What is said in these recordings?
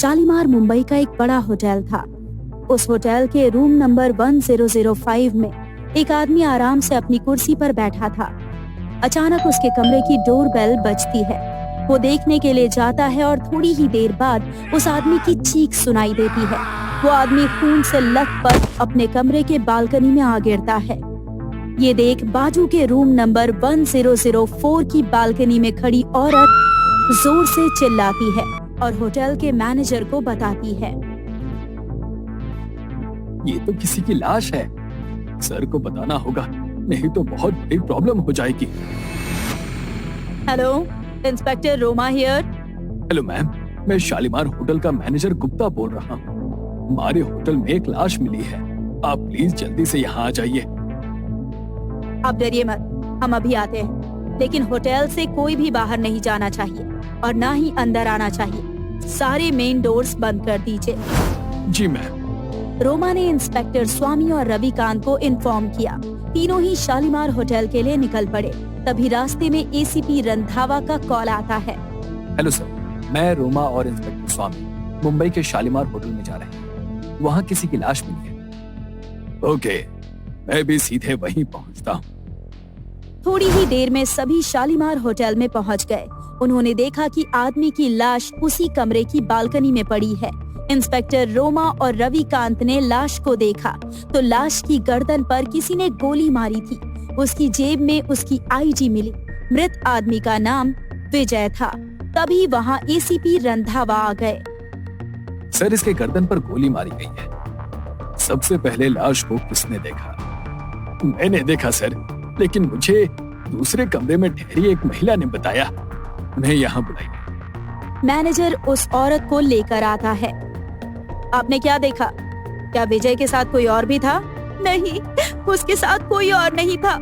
शालीमार मुंबई का एक बड़ा होटल था। उस होटल के रूम नंबर 1005 में एक आदमी आराम से अपनी कुर्सी पर बैठा था। अचानक उसके कमरे की डोर बेल बजती है। वो देखने के लिए जाता है और थोड़ी ही देर बाद उस आदमी की चीख सुनाई देती है। वो आदमी खून से लथपथ अपने कमरे के बालकनी में आ गिरता है। ये देख बाजू के रूम नंबर 1004 की बालकनी में खड़ी औरत जोर से चिल्लाती है और होटल के मैनेजर को बताती है। ये तो किसी की लाश है। सर को बताना होगा, नहीं तो बहुत बड़ी प्रॉब्लम हो जाएगी। Hello, inspector Roma here. Hello ma'am, मैं शालीमार होटल का मैनेजर गुप्ता बोल रहा हूँ। हमारे होटल में एक लाश मिली है। आप प्लीज जल्दी से यहाँ आ जाइए। आप डरिए मत, हम अभी आते हैं। लेकिन होटल से कोई भी बाहर नहीं जाना चाहिए और ना ही अंदर आना चाहिए। सारे मेन डोर्स बंद कर दीजिए। जी मैम। रोमा ने इंस्पेक्टर स्वामी और रविकांत को इन्फॉर्म किया। तीनों ही शालीमार होटल के लिए निकल पड़े। तभी रास्ते में एसीपी रंधावा का कॉल आता है। हेलो सर, मैं रोमा और इंस्पेक्टर स्वामी मुंबई के शालीमार होटल में जा रहे हैं। वहाँ किसी की लाश मिली है। ओके, मैं भी सीधे वहीं पहुँचता हूँ। थोड़ी ही देर में सभी शालीमार होटल में पहुँच गए। उन्होंने देखा कि आदमी की लाश उसी कमरे की बालकनी में पड़ी है। इंस्पेक्टर रोमा और रविकांत ने लाश को देखा तो लाश की गर्दन पर किसी ने गोली मारी थी। उसकी जेब में उसकी आईडी मिली। मृत आदमी का नाम विजय था। तभी वहाँ एसीपी रंधावा आ गए। सर, इसके गर्दन पर गोली मारी गई है। सबसे पहले लाश को किसने देखा? मैंने देखा सर, लेकिन मुझे दूसरे कमरे में ठहरी एक महिला ने बताया। उन्हें यहाँ बुलाइए। मैनेजर उस औरत को लेकर आता है। आपने क्या देखा? क्या विजय के साथ कोई और भी था? नहीं, उसके साथ कोई और नहीं था।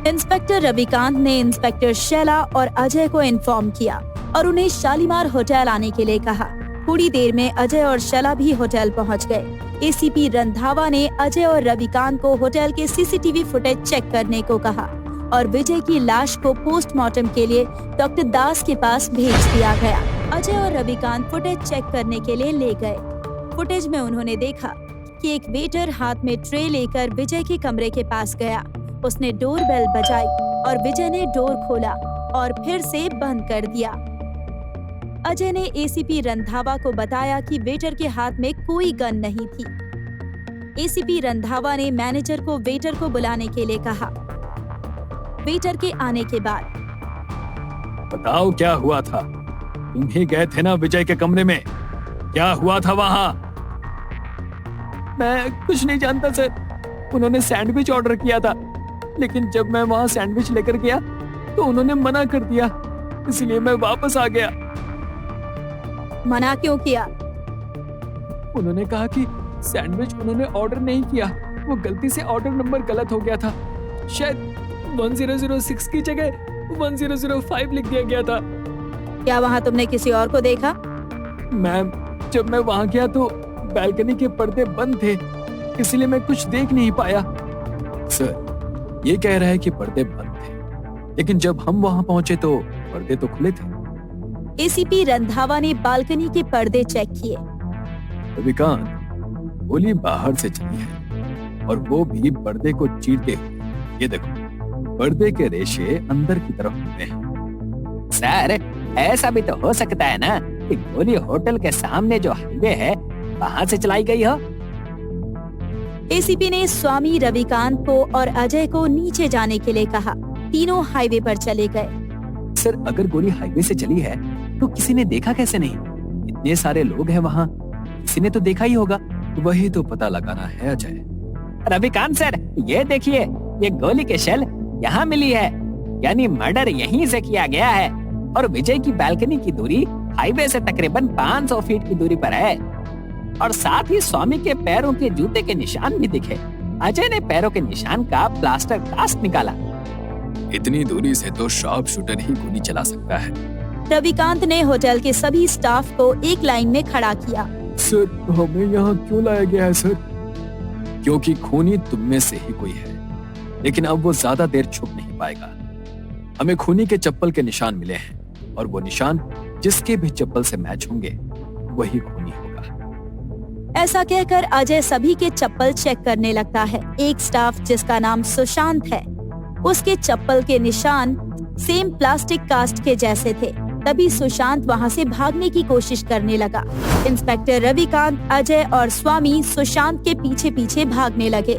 इंस्पेक्टर रविकांत ने इंस्पेक्टर शैला और अजय को इन्फॉर्म किया और उन्हें शालीमार होटल आने के लिए कहा। थोड़ी देर में अजय और शैला भी होटल पहुंच गए। एसीपी रंधावा ने अजय और रविकांत को होटल के सीसीटीवी फुटेज चेक करने को कहा और विजय की लाश को पोस्टमार्टम के लिए डॉक्टर दास के पास भेज दिया गया। अजय और रविकांत फुटेज चेक करने के लिए ले गए। फुटेज में उन्होंने देखा कि एक वेटर हाथ में ट्रे लेकर विजय के कमरे के पास गया। उसने डोर बेल बजाई और विजय ने डोर खोला और फिर से बंद कर दिया। अजय ने एसीपी रंधावा को बताया कि वेटर के हाथ में कोई गन नहीं थी। एसीपी रंधावा ने मैनेजर को वेटर को बुलाने के लिए कहा। वेटर के आने के बाद, बताओ क्या हुआ था? तुम ही गए थे ना विजय के कमरे में? क्या हुआ था वहाँ? मैं कुछ नहीं जानता सर। उन्होंने सैंडविच ऑर्डर किया था, लेकिन जब मैं वहाँ सैंडविच लेकर गया तो उन्होंने मना कर दिया, इसलिए मैं वापस आ गया। मना क्यों किया? उन्होंने कहा कि सैंडविच उन्होंने ऑर्डर नहीं किया, वो गलती से ऑर्डर नंबर गलत हो गया था। शायद 1006 की जगह 1005 लिख दिया गया था। क्या वहाँ तुमने किसी और को देखा? मैम, जब मैं वहाँ गया तो बालकनी के पर्दे बंद थे, इसलिए मैं कुछ देख नहीं पाया। सर, ये कह रहा है कि पर्दे बंद थे, लेकिन जब हम वहाँ पहुँचे तो पर्दे तो खुले थे। एसीपी रंधावा ने बालकनी के पर्दे चेक किए। रविकांत, गोली बाहर से चली है और वो भी पर्दे को चीरते हुए। ये देखो, पर्दे के रेशे अंदर की तरफ हुए हैं। सर, ऐसा भी तो हो सकता है ना कि गोली होटल के सामने जो हाईवे है वहाँ से चलाई गई हो। एसीपी ने स्वामी, रविकांत को और अजय को नीचे जाने के लिए कहा। तीनों हाईवे पर चले गए। सर, अगर गोली हाईवे से चली है तो किसी ने देखा कैसे नहीं? इतने सारे लोग हैं वहाँ, किसी ने तो देखा ही होगा। वही तो पता लगाना है अजय। रविकांत सर, ये देखिए, ये गोली के शेल यहाँ मिली है, यानी मर्डर यहीं से किया गया है। और विजय की बालकनी की दूरी हाईवे से तकरीबन 500 फीट की दूरी पर है। और साथ ही स्वामी के पैरों के जूते के निशान भी दिखे। अजय ने पैरों के निशान का प्लास्टर कास्ट निकाला। इतनी दूरी से तो शार्प शूटर ही गोली चला सकता है। रविकांत ने होटल के सभी स्टाफ को एक लाइन में खड़ा किया। सर, हमें यहाँ क्यों लाया गया है सर? क्योंकि खूनी तुम में से ही कोई है, लेकिन अब वो ज्यादा देर छुप नहीं पाएगा। हमें खूनी के चप्पल के निशान मिले हैं और वो निशान जिसके भी चप्पल से मैच होंगे वही खूनी होगा। ऐसा कहकर अजय सभी के चप्पल चेक करने लगता है। एक स्टाफ जिसका नाम सुशांत है, उसके चप्पल के निशान सेम प्लास्टिक कास्ट के जैसे थे। तभी सुशांत वहां से भागने की कोशिश करने लगा। इंस्पेक्टर रविकांत, अजय और स्वामी सुशांत के पीछे पीछे भागने लगे।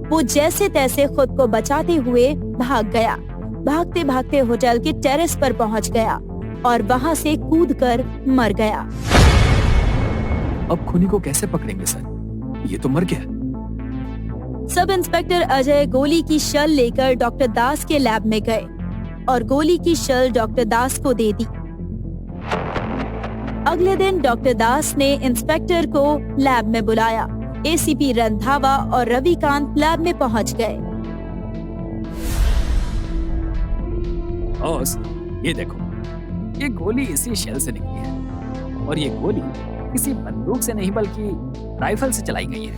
वो जैसे तैसे खुद को बचाते हुए भाग गया। भागते भागते होटल के टेरेस पर पहुंच गया और वहां से कूदकर मर गया। अब खूनी को कैसे पकड़ेंगे सर? ये तो मर गया। सब इंस्पेक्टर अजय गोली की शल लेकर डॉक्टर दास के लैब में गए और गोली की शल डॉक्टर दास को दे दी। अगले दिन डॉक्टर दास ने इंस्पेक्टर को लैब में बुलाया। एसीपी रंधावा और रविकांत लैब में पहुंच गए। बॉस, ये देखो, ये गोली इसी शेल से निकली है और ये गोली किसी बंदूक से नहीं बल्कि राइफल से चलाई गई है।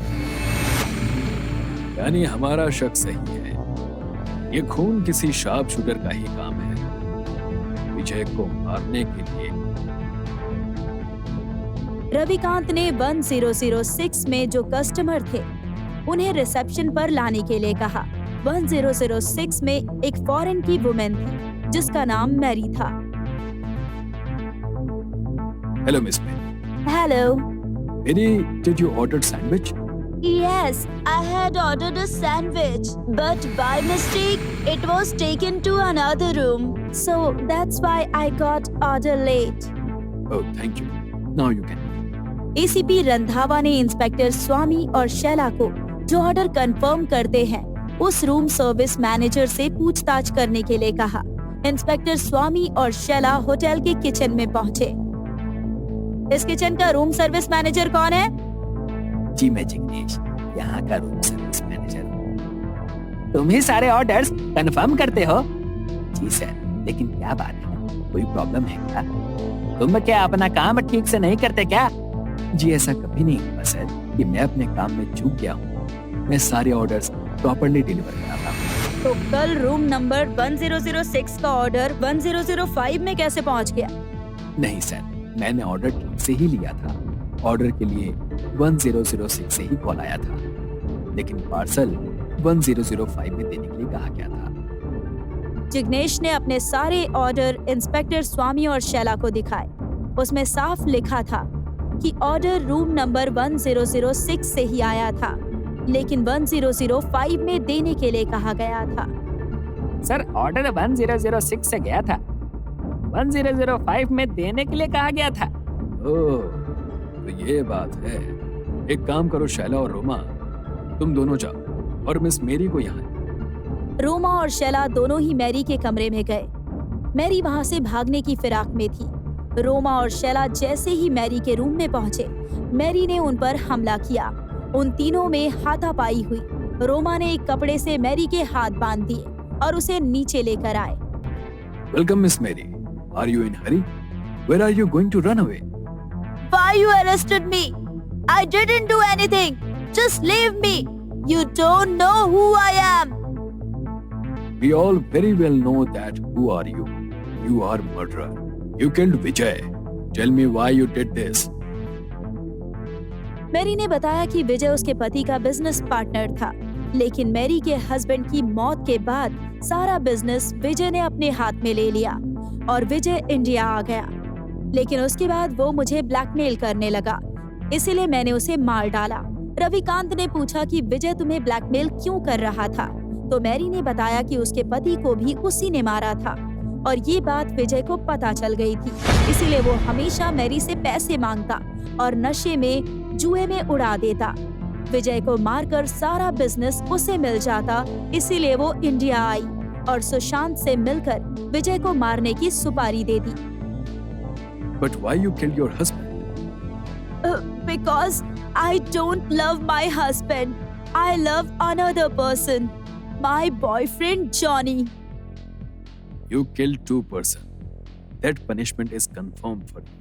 यानी हमारा शक सही है, ये खून किसी शार्प शूटर का ही काम है, विजय को मारने के लिए। रविकांत ने 1006 में जो कस्टमर थे उन्हें रिसेप्शन पर लाने के लिए कहा। 1006 में एक फॉरेन की वुमेन थी जिसका नाम मैरी था। Hello miss Mary. Hello. Mary, did you order sandwich? Yes, I had ordered a sandwich, but by mistake it was taken to another room. So that's why I got order late. Oh, thank you. Now you can. ACP Randhawa ने inspector स्वामी और शैला को, जो order confirm करते हैं, उस room service manager से पूछताछ करने के लिए कहा। इंस्पेक्टर स्वामी और शैला होटल के किचन में पहुंचे। इस किचन का रूम सर्विस मैनेजर कौन है? जी मैं जिग्नेश, यहाँ का रूम सर्विस मैनेजर हूँ। तुम ही सारे ऑर्डर्स कंफर्म करते हो? जी सर, लेकिन क्या बात है, कोई प्रॉब्लम है क्या? तुम क्या अपना काम ठीक से नहीं करते क्या? जी ऐसा कभी नहीं हुआ सर कि मैं अपने काम में चूक गया हूँ। मैं सारे ऑर्डर्स प्रॉपर्ली डिलीवर कराता हूँ। तो कल रूम नंबर 1006 का ऑर्डर 1005 में कैसे पहुँच गया? नहीं सर, मैंने ऑर्डर ठीक से ही लिया था। ऑर्डर के लिए 1006 से ही कॉल आया था, लेकिन पार्सल 1005 में देने के लिए कहा गया था। जिग्नेश ने अपने सारे ऑर्डर इंस्पेक्टर स्वामी और शैला को दिखाए। उसमें साफ लिखा था कि ऑर्डर रूम नंबर 1006 से ही आया था, लेकिन 1005 में देने के लिए कहा गया था। सर, ऑर्डर 1006 से गया था, 1005 में देने के लिए कहा गया था। ओह, तो ये बात है। एक काम करो शैला और रोमा, तुम दोनों जाओ और मिस मैरी को यहाँ। रोमा और शैला दोनों ही मैरी के कमरे में गए। मैरी वहां से भागने की फिराक में थी। रोमा और शैला जैसे ही मैरी के रूम में पहुंचे, मैरी ने उन पर हमला किया। उन तीनों में हाथापाई हुई। रोमा ने एक कपड़े से मैरी के हाथ बांध दिए और उसे नीचे लेकर आए। Welcome miss Mary, are you in hurry? Where are you going to run away? Why you arrested me? I didn't do anything. Just leave me. You don't know who I am. We all very well know that who are you. You are murderer. You killed Vijay. Tell me why you did this. Mary ने बताया कि विजय उसके पति का business partner था, लेकिन Mary के husband की मौत के बाद सारा बिजनेस विजय ने अपने हाथ में ले लिया और विजय इंडिया आ गया। लेकिन उसके बाद वो मुझे ब्लैकमेल करने लगा, इसीलिए मैंने उसे मार डाला। रविकांत ने पूछा कि विजय तुम्हें ब्लैकमेल क्यों कर रहा था, तो मैरी ने बताया कि उसके पति को भी उसी ने मारा था और ये बात विजय को पता चल गई थी, इसीलिए वो हमेशा मैरी से पैसे मांगता और नशे में, जुए में उड़ा देता। विजय को मारकर सारा बिजनेस उसे मिल जाता, इसीलिए वो इंडिया आई और सुशांत से मिलकर विजय को मारने की सुपारी दे दी। But why you killed your husband? Because I don't love my husband. I love another person. My boyfriend Johnny. You killed two persons. That punishment is confirmed for you.